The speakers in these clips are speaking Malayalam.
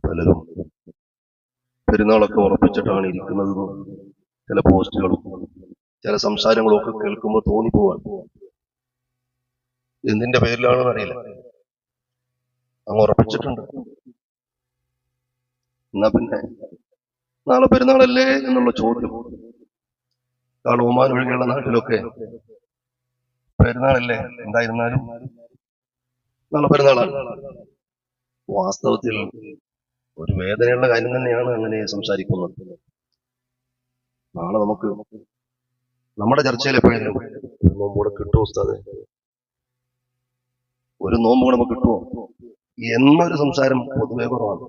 പലരും പെരുന്നാളൊക്കെ ഉറപ്പിച്ചിട്ടാണ് ഇരിക്കുന്നത്. ചില പോസ്റ്റുകളും ചില സംസാരങ്ങളും ഒക്കെ കേൾക്കുമ്പോൾ തോന്നിപ്പോവാൻ എന്തിന്റെ പേരിലാണെന്ന് അറിയില്ല. അങ്ങ് ഉറപ്പിച്ചിട്ടുണ്ട്. എന്നാ പിന്നെ നാളെ പെരുന്നാളല്ലേ എന്നുള്ള ചോദ്യം. കാരണം ഒമാൻ ഒഴികെയുള്ള നാട്ടിലൊക്കെ പെരുന്നാളല്ലേ, എന്തായിരുന്നാലും നാളെ പെരുന്നാളാണ്. വാസ്തവത്തിൽ ഒരു വേദനയുള്ള കാര്യം തന്നെയാണ് അങ്ങനെ സംസാരിക്കുന്നത്. നാളെ നമുക്ക് നമ്മുടെ ചർച്ചയിൽ എപ്പോഴെങ്കിലും ഒരു നോമ്പ് കൂടെ കിട്ടുമോ ഉസ്താദേ, ഒരു നോമ്പ് കൂടെ നമുക്ക് കിട്ടുമോ എന്നൊരു സംസാരം പൊതുവെ കുറവാണ്.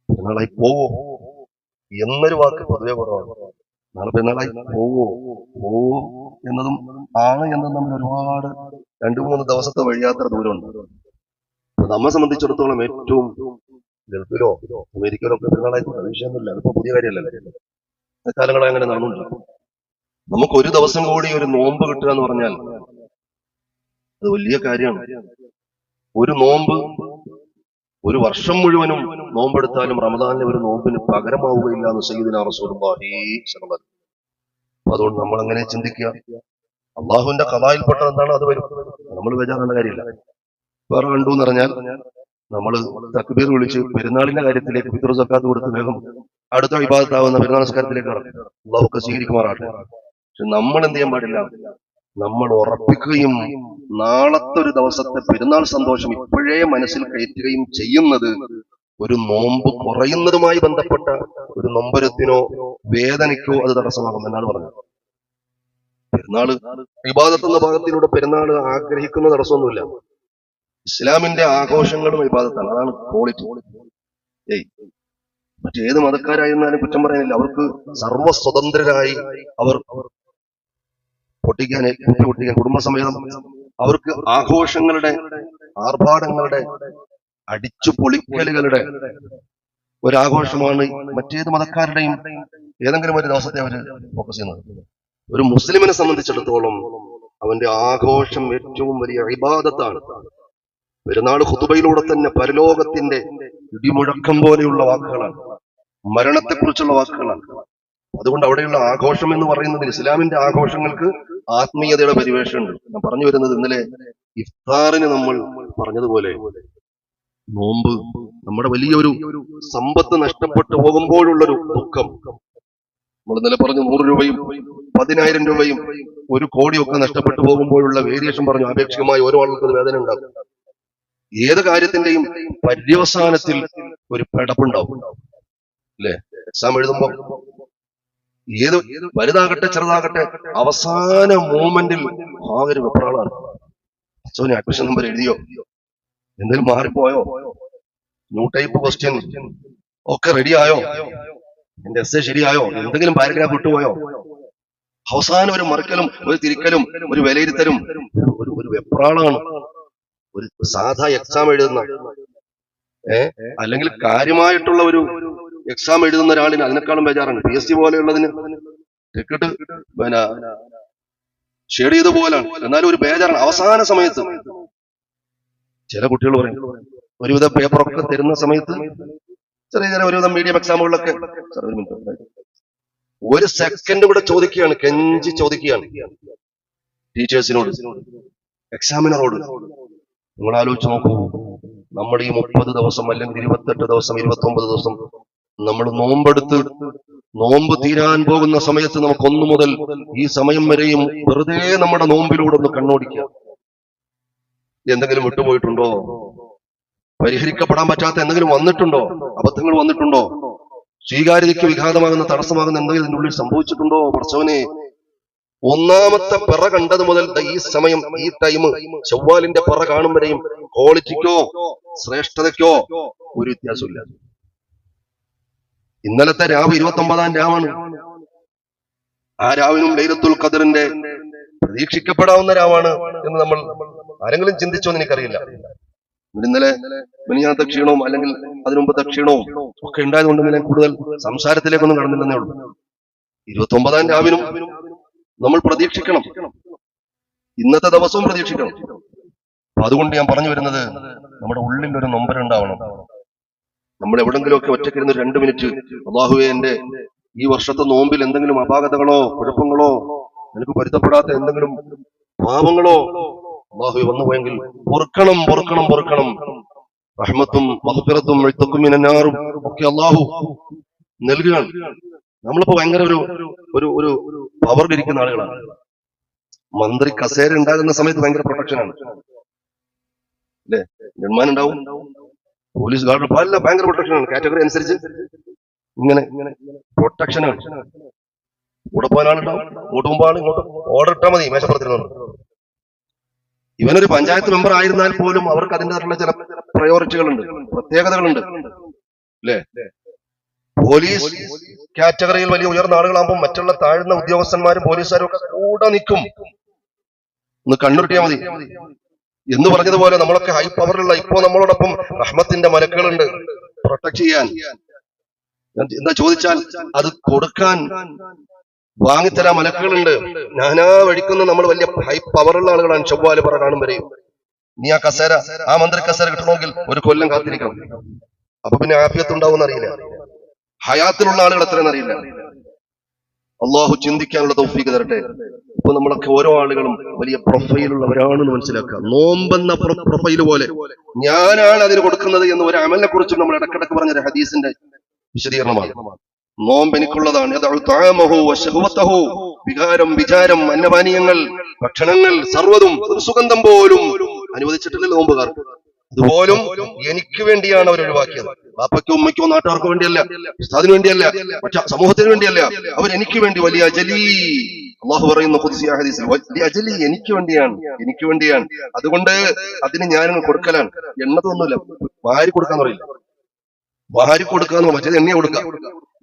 പെരുന്നാളായി പോവോ എന്നൊരു വാക്ക് പൊതുവെ കുറവാണ്. നാളെ പെരുന്നാളായി പോവോ എന്നതും ആണ് എന്നതും തമ്മിൽ ഒരുപാട് 2-3 ദിവസത്തെ വഴിയാത്ര ദൂരമുണ്ട്. നമ്മെ സംബന്ധിച്ചിടത്തോളം ഏറ്റവും ഗൾഫിലോ അമേരിക്കയിലോ ഒക്കെ പെരുന്നാളായി വിഷയമൊന്നുമില്ല. അതിപ്പോ പുതിയ കാര്യമല്ലല്ലോ, കാലങ്ങളെ അങ്ങനെ നടന്നുണ്ട്. നമുക്ക് ഒരു ദിവസം കൂടി ഒരു നോമ്പ് കിട്ടുക എന്ന് പറഞ്ഞാൽ അത് വലിയ കാര്യമാണ്. ഒരു നോമ്പ് ഒരു വർഷം മുഴുവനും നോമ്പെടുത്താലും റമദാനിലെ ഒരു നോമ്പിന് പകരമാവുകയില്ല എന്ന് സയ്യിദുനാ റസൂലുള്ളാഹി സ്വല്ലല്ലാഹു അലൈഹി വസല്ലം. അതുകൊണ്ട് നമ്മൾ അങ്ങനെ ചിന്തിക്കുക, അള്ളാഹുവിന്റെ ഖദായിൽപ്പെട്ടത് എന്താണോ അത് വരും. നമ്മൾ ബേജാറേണ്ട കാര്യമില്ല. വേറെ കണ്ടു എന്ന് പറഞ്ഞാൽ നമ്മൾ തക്ബീർ വിളിച്ച് പെരുന്നാളിന്റെ കാര്യത്തിലേക്ക് ഫിത്ർ സക്കാത്ത് കൊടുത്ത് വേഗം അടുത്ത ഇബാദത്താവുന്ന പെരുന്നാൾ നമസ്കാരത്തിലേക്ക് കടക്കും. അള്ളാഹുക്കെ സ്വീകരിക്കുമാറാട്ടെ. പക്ഷെ നമ്മൾ എന്ത് ചെയ്യാൻ പാടില്ല, നമ്മൾ ഉറപ്പിക്കുകയും നാളത്തെ ഒരു ദിവസത്തെ പെരുന്നാൾ സന്തോഷം ഇപ്പോഴേ മനസ്സിൽ കയറ്റുകയും ചെയ്യുന്നത് ഒരു നോമ്പ് കുറയുന്നതുമായി ബന്ധപ്പെട്ട ഒരു നൊമ്പരത്തിനോ വേദനയ്ക്കോ അത് തടസ്സമാകും എന്നാണ് പറഞ്ഞത്. പെരുന്നാള് ഇബാദത്ത് എന്ന ഭാഗത്തിലൂടെ പെരുന്നാള് ആഗ്രഹിക്കുന്ന തടസ്സമൊന്നുമില്ല. ഇസ്ലാമിന്റെ ആഘോഷങ്ങളും ഇബാദത്താണ്, അതാണ് ക്വാളിറ്റി. മറ്റേത് മതക്കാരായിരുന്നാലും കുറ്റം പറയാനില്ല. അവർക്ക് സർവസ്വതന്ത്രരായി അവർ പൊട്ടിക്കാൻ കുടുംബസമേതം അവർക്ക് ആഘോഷങ്ങളുടെ ആർഭാടങ്ങളുടെ അടിച്ചു പൊളിക്കലുകളുടെ ഒരാഘോഷമാണ് മറ്റേത് മതക്കാരുടെയും ഏതെങ്കിലും ഒരു ദിവസത്തെ അവർ ഫോക്കസ് ചെയ്യുന്നത്. ഒരു മുസ്ലിമിനെ സംബന്ധിച്ചിടത്തോളം അവന്റെ ആഘോഷം ഏറ്റവും വലിയ ഇബാദത്താണ്. പെരുന്നാൾ ഖുതുബയിലൂടെ തന്നെ പരലോകത്തിന്റെ ഇടിമുഴക്കം പോലെയുള്ള വാക്കുകളാണ്, മരണത്തെക്കുറിച്ചുള്ള വാക്കുകളാണ്. അതുകൊണ്ട് അവിടെയുള്ള ആഘോഷം എന്ന് പറയുന്നത് ഇസ്ലാമിന്റെ ആഘോഷങ്ങൾക്ക് ആത്മീയതയുടെ പരിവേഷമുണ്ട്. ഞാൻ പറഞ്ഞു വരുന്നത്, ഇന്നലെ ഇഫ്താറിന് നമ്മൾ പറഞ്ഞതുപോലെ നോമ്പ് നമ്മുടെ വലിയൊരു സമ്പത്ത് നഷ്ടപ്പെട്ടു പോകുമ്പോഴുള്ളൊരു ദുഃഖം. നമ്മൾ ഇന്നലെ പറഞ്ഞു 100 രൂപയും 10,000 രൂപയും 1 കോടിയൊക്കെ നഷ്ടപ്പെട്ടു പോകുമ്പോഴുള്ള വേരിയേഷൻ പറഞ്ഞു. ആപേക്ഷികമായി ഓരോ ആൾക്കും അത് വേദന ഉണ്ടാകും. ഏത് കാര്യത്തിന്റെയും പര്യവസാനത്തിൽ ഒരു പിടപ്പുണ്ടാവും അല്ലെ? എക്സാം എഴുതുമ്പോ ഏത് വലുതാകട്ടെ ചെറുതാകട്ടെ അവസാന മൂമെന്റിൽ ആകെ വെപ്രാളാണ്. സോനി അഡ്മിഷൻ നമ്പർ എഴുതിയോ, എന്തെങ്കിലും മാറിപ്പോയോ, ന്യൂ ടൈപ്പ് ക്വസ്റ്റ്യൻ ഒക്കെ റെഡിയായോ, എന്റെ എസ് ശരിയായോ, എന്തെങ്കിലും പാരഗ്രാഫ് വിട്ടുപോയോ, അവസാനം ഒരു മറിക്കലും ഒരു തിരിക്കലും ഒരു വിലയിരുത്തലും ഒരു വെപ്രാളാണ്. ഒരു സാധാ എക്സാം എഴുതുന്ന അല്ലെങ്കിൽ കാര്യമായിട്ടുള്ള ഒരു എക്സാം എഴുതുന്ന ഒരാളിന് അതിനേക്കാളും ബേജാറാണ്. PSC പോലെയുള്ളതിന് ടിക്കറ്റ് ഷെയ്ഡ് ചെയ്ത പോലാണ്, എന്നാലും ഒരു ബേജാറാണ് അവസാന സമയത്ത്. ചില കുട്ടികൾ പറയും ഒരുവിധ പേപ്പറൊക്കെ തരുന്ന സമയത്ത് ചെറിയ ഒരുവിധം മീഡിയം എക്സാമുകളിലൊക്കെ ഒരു സെക്കൻഡ് കൂടെ ചോദിക്കുകയാണ്, കെഞ്ചി ചോദിക്കുകയാണ് ടീച്ചേഴ്സിനോട്, എക്സാമിനറോട്. നിങ്ങൾ ആലോചിച്ച് നോക്കൂ, നമ്മുടെ ഈ 30 ദിവസം അല്ലെങ്കിൽ 28 ദിവസം 29 ദിവസം നമ്മൾ നോമ്പെടുത്ത് നോമ്പ് തീരാൻ പോകുന്ന സമയത്ത് നമുക്ക് 1 മുതൽ ഈ സമയം വരെയും വെറുതെ നമ്മുടെ നോമ്പിലൂടെ ഒന്ന് കണ്ണോടിക്കുക. എന്തെങ്കിലും വിട്ടുപോയിട്ടുണ്ടോ? പരിഹരിക്കപ്പെടാൻ പറ്റാത്ത എന്തെങ്കിലും വന്നിട്ടുണ്ടോ? അബദ്ധങ്ങൾ വന്നിട്ടുണ്ടോ? സ്വീകാര്യതയ്ക്ക് വിഘാതമാകുന്ന തടസ്സമാകുന്ന എന്തെങ്കിലും ഇതിന്റെ ഉള്ളിൽ സംഭവിച്ചിട്ടുണ്ടോ? പടച്ചവനെ, ഒന്നാമത്തെ പിറ കണ്ടത് മുതൽ ഈ സമയം ഈ ടൈം ചൊവ്വാലിന്റെ പിറ കാണും വരെയും ക്വാളിറ്റിക്കോ ശ്രേഷ്ഠതയ്ക്കോ ഒരു വ്യത്യാസമില്ല. ഇന്നലത്തെ രാവ് 29-ാം രാവാണ്. ആ രാവിനും ലൈലത്തുൽ ഖദറിന്റെ പ്രതീക്ഷിക്കപ്പെടാവുന്ന രാവാണ് എന്ന് നമ്മൾ ആരെങ്കിലും ചിന്തിച്ചോ എന്ന് എനിക്കറിയില്ല. ഇന്നലെ മിനിഞ്ഞാത്ത ക്ഷീണവും അല്ലെങ്കിൽ അതിനു മുമ്പത്തെ ക്ഷീണവും ഒക്കെ ഉണ്ടായതുകൊണ്ട് ഇന്നലെ കൂടുതൽ സംസാരത്തിലേക്കൊന്നും കടന്നില്ലെന്നേ ഉള്ളൂ. 29-ാം രാവിനും നമ്മൾ പ്രതീക്ഷിക്കണം, ഇന്നത്തെ ദിവസവും പ്രതീക്ഷിക്കണം. അതുകൊണ്ട് ഞാൻ പറഞ്ഞു വരുന്നത്, നമ്മുടെ ഉള്ളിൽ ഒരു നൊമ്പരുണ്ടാവണം. നമ്മൾ എവിടെങ്കിലുമൊക്കെ ഒറ്റയ്ക്കിരുന്ന് 2 മിനിറ്റ് അല്ലാഹുവേ എന്റെ ഈ വർഷത്തെ നോമ്പിൽ എന്തെങ്കിലും അപാകതകളോ കുഴപ്പങ്ങളോ എനിക്ക് പൊരുത്തപ്പെടാത്ത എന്തെങ്കിലും പാപങ്ങളോ അല്ലാഹുവേ വന്നുപോയെങ്കിൽ പൊറുക്കണം പൊറുക്കണം പൊറുക്കണം. റഹ്മത്തും മഗ്ഫിറത്തും ഇഅ്തഖും മിനന്നാറും ഒക്കെ അല്ലാഹു നൽകുകയാണ്. നമ്മളിപ്പോ ഭയങ്കര ഒരു പവറിലിരിക്കുന്ന ആളുകളാണ്. മന്ത്രി കസേര ഉണ്ടാകുന്ന സമയത്ത് ഭയങ്കര പ്രൊട്ടക്ഷനാണ് അല്ലെ, ഗവൺമെന്റ് ഉണ്ടാവും, പോലീസ് ഗാർഡ് പല ഭയങ്കര പ്രൊട്ടക്ഷനാണ്. കാറ്റഗറി അനുസരിച്ച് ഇങ്ങനെ പ്രൊട്ടക്ഷനാണ്. കൂടെ പോകാൻ ആളുണ്ടാവും, ഇങ്ങോട്ട് പോകുമ്പോൾ ആൾ ഇങ്ങോട്ട് ഓർഡർ ഇട്ടാൽ മതി മേശപ്പുറത്തിരുന്നു. ഇവനൊരു പഞ്ചായത്ത് മെമ്പർ ആയിരുന്നാൽ പോലും അവർക്ക് അതിൻ്റെതായിട്ടുള്ള ചില പ്രയോറിറ്റികളുണ്ട്, പ്രത്യേകതകളുണ്ട് അല്ലേ. പോലീസ് കാറ്റഗറിയിൽ വലിയ ഉയർന്ന ആളുകളാകുമ്പോൾ മറ്റുള്ള താഴ്ന്ന ഉദ്യോഗസ്ഥന്മാരും പോലീസുകാരും ഒക്കെ കൂടെ നിൽക്കും. ഒന്ന് കണ്ണുരുട്ടിയാൽ മതി എന്ന് പറഞ്ഞതുപോലെ നമ്മളൊക്കെ ഹൈ പവറുള്ള ഇപ്പോ നമ്മളോടൊപ്പം റഹ്മത്തിന്റെ മലക്കുകളുണ്ട് പ്രൊട്ടക്ട് ചെയ്യാൻ. എന്താ ചോദിച്ചാൽ അത് കൊടുക്കാൻ വാങ്ങിത്തരാൻ മലക്കുകളുണ്ട്. ഞാനാ വഴിക്കുന്ന നമ്മൾ വലിയ ഹൈ പവറുള്ള ആളുകളാണ്. ചൊവ്വാല് പറ കാണും വരെയും നീ ആ കസേര, ആ മന്ത്രി കസേര കിട്ടണമെങ്കിൽ 1 കൊല്ലം കാത്തിരിക്കണം. അപ്പൊ പിന്നെ ആഫിയത്ത് ഉണ്ടാവും അറിയില്ല. ഹയാത്തിലുള്ള ആളുകൾ എത്രയെന്ന് അറിയില്ല. അള്ളാഹു ചിന്തിക്കാനുള്ള തൗഫീഖ് തരട്ടെ. ഇപ്പൊ നമ്മളൊക്കെ ഓരോ ആളുകളും വലിയ പ്രൊഫൈലുള്ളവരാണെന്ന് മനസ്സിലാക്കുക. നോമ്പെന്ന പ്രൊഫൈല് പോലെ ഞാനാണ് അതിന് കൊടുക്കുന്നത് എന്ന് ഒരു അമലിനെ കുറിച്ചും നമ്മൾ ഇടക്കിടക്ക് പറഞ്ഞ ഒരു ഹദീസിന്റെ വിശദീകരണമാണ്. നോമ്പ് എനിക്കുള്ളതാണ്. വികാരം, വിചാരം, അന്നപാനീയങ്ങൾ, ഭക്ഷണങ്ങൾ സർവ്വതും ഒരു സുഗന്ധം പോലും അനുവദിച്ചിട്ടില്ല നോമ്പുകാർക്ക്. അതുപോലും എനിക്ക് വേണ്ടിയാണ് അവർ ഒഴിവാക്കിയത്. ബാപ്പയ്ക്കോ ഉമ്മയ്ക്കോ നാട്ടുകാർക്കോ വേണ്ടിയല്ല, ഉസ്താദിന് വേണ്ടിയല്ല, മറ്റു സമൂഹത്തിന് വേണ്ടിയല്ല. അവർ എനിക്ക് വേണ്ടി വലിയ അജലി, അള്ളാഹു പറയുന്ന ഖുദ്സിയ ഹദീസിൽ വലിയ അജലി എനിക്ക് വേണ്ടിയാണ്, എനിക്ക് വേണ്ടിയാണ്. അതുകൊണ്ട് അതിന് ഞാനും കൊടുക്കലാണ്. എണ്ണതൊന്നുമില്ല, വാരി കൊടുക്കാന്ന് പറയില്ല. വാരി കൊടുക്കാന്ന് മറ്റേത് എണ്ണ കൊടുക്കുക,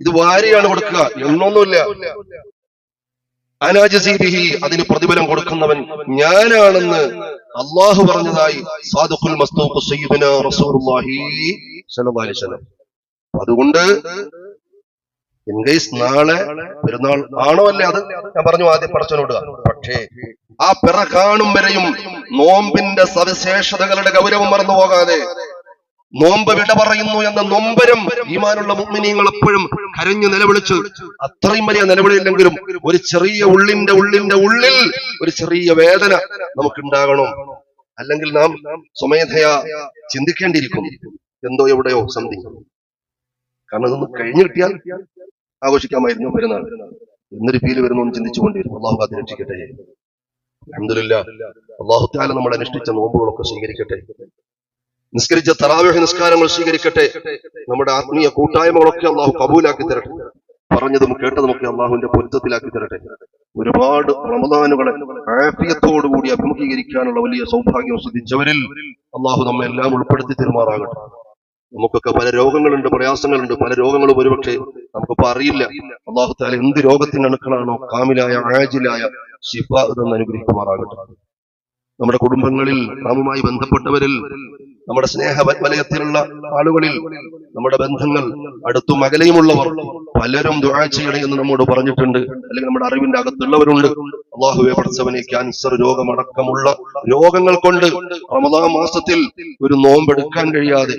ഇത് വാരിയാണ് കൊടുക്കുക, എണ്ണൊന്നുമില്ല. അനാജസീബിഹി, അതിന് പ്രതിഫലം കൊടുക്കുന്നവൻ ഞാനാണെന്ന് അള്ളാഹു പറഞ്ഞതായി സാദിഖുൽ മസ്തൂഖ് സയ്യിദുനാ റസൂലുള്ളാഹി സ്വല്ലല്ലാഹു അലൈഹി വസല്ലം. അതുകൊണ്ട് ഇൻകേസ് നാളെ പെരുന്നാൾ ആണോ അല്ലേ, അത് ഞാൻ പറഞ്ഞു ആദ്യം പടച്ചവനോട്. പക്ഷേ ആ പിറ കാണും വരെയും നോമ്പിന്റെ സവിശേഷതകളുടെ ഗൗരവം മറന്നു പോകാതെ, നോമ്പ് വിട പറയുന്നു എന്ന നൊമ്പരം ഈമാനുള്ള മുഅ്മിനീങ്ങൾ എപ്പോഴും കരഞ്ഞു നിലവിളിച്ചു. അത്രയും വലിയ നിലവിളിയില്ലെങ്കിലും ഒരു ചെറിയ ഉള്ളിന്റെ ഉള്ളിൽ ഒരു ചെറിയ വേദന നമുക്കുണ്ടാകണം. അല്ലെങ്കിൽ നാം സ്വമേധയാ ചിന്തിക്കേണ്ടിയിരിക്കും, എന്തോ എവിടെയോ സംതിങ്. കാരണം ഇതൊന്ന് കഴിഞ്ഞു കിട്ടിയാൽ ആഘോഷിക്കാമായിരുന്നു പെരുന്നാൾ എന്നൊരു ഫീല് വരുന്നു എന്ന് ചിന്തിച്ചുകൊണ്ടിരുന്നു. അള്ളാഹു കാത്ത് രക്ഷിക്കട്ടെ. അൽഹംദുലില്ലാഹ്, അള്ളാഹു തആല നമ്മൾ അനുഷ്ഠിച്ച നോമ്പുകളൊക്കെ സ്വീകരിക്കട്ടെ. നിസ്കരിച്ച തറാവീഹ് നിസ്കാരങ്ങൾ സ്വീകരിക്കട്ടെ. നമ്മുടെ ആത്മീയ കൂട്ടായ്മകളൊക്കെ അള്ളാഹു കബൂലാക്കി തരട്ടെ. പറഞ്ഞതും കേട്ടതുമൊക്കെ അള്ളാഹുവിന്റെ പൊരുത്തത്തിലാക്കി തരട്ടെ. ഒരുപാട് റമദാനുകളെ ആഫിയത്തോടുകൂടി അഭിമുഖീകരിക്കാനുള്ള വലിയ സൗഭാഗ്യം സിദ്ധിച്ചവരിൽ അള്ളാഹു നമ്മെ എല്ലാം ഉൾപ്പെടുത്തി തെരുമാറാകട്ടെ. നമുക്കൊക്കെ പല രോഗങ്ങളുണ്ട്, പ്രയാസങ്ങളുണ്ട്. പല രോഗങ്ങളും ഒരുപക്ഷെ നമുക്കിപ്പോ അറിയില്ല. അള്ളാഹു തആല എന്ത് രോഗത്തിന്റെ അണുക്കളാണോ കാമിലായ ആജിലായ ശിഫ ഇതെന്ന് അനുഗ്രഹിക്കുമാറാകട്ടെ. നമ്മുടെ കുടുംബങ്ങളിൽ നാമുമായി ബന്ധപ്പെട്ടവരിൽ, നമ്മുടെ സ്നേഹവലയത്തിലുള്ള ആളുകളിൽ, നമ്മുടെ ബന്ധങ്ങൾ അടുത്തും അകലെയുമുള്ളവർ പലരും ദുആ ചെയ്യണേ എന്ന് നമ്മോട് പറഞ്ഞിട്ടുണ്ട്. അല്ലെങ്കിൽ നമ്മുടെ അറിവിന്റെ അകത്തുള്ളവരുണ്ട്. അല്ലാഹുവേ പടച്ചവനെ, ക്യാൻസർ രോഗമടക്കമുള്ള രോഗങ്ങൾ കൊണ്ട് റമദാൻ മാസത്തിൽ ഒരു നോമ്പെടുക്കാൻ കഴിയാതെ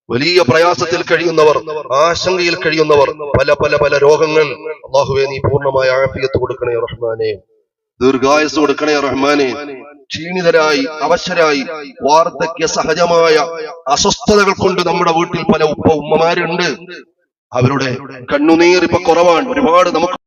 വലിയ പ്രയാസത്തിൽ കഴിയുന്നവർ, ആശങ്കയിൽ കഴിയുന്നവർ, പല പല പല രോഗങ്ങൾ, അല്ലാഹുവേ നീ പൂർണ്ണമായ ആഫിയത്ത് കൊടുക്കണേ റഹ്മാനെ, ദീർഘായുസ് കൊടുക്കണേ റഹ്മാനെ. ക്ഷീണിതരായി, അവശരായി, വാർദ്ധക്യ സഹജമായ അസ്വസ്ഥതകൾ കൊണ്ട് നമ്മുടെ വീട്ടിൽ പല ഉമ്മമാരുണ്ട്. അവരുടെ കണ്ണുനീർ ഇപ്പൊ കുറവാണ്. ഒരുപാട് നമുക്ക്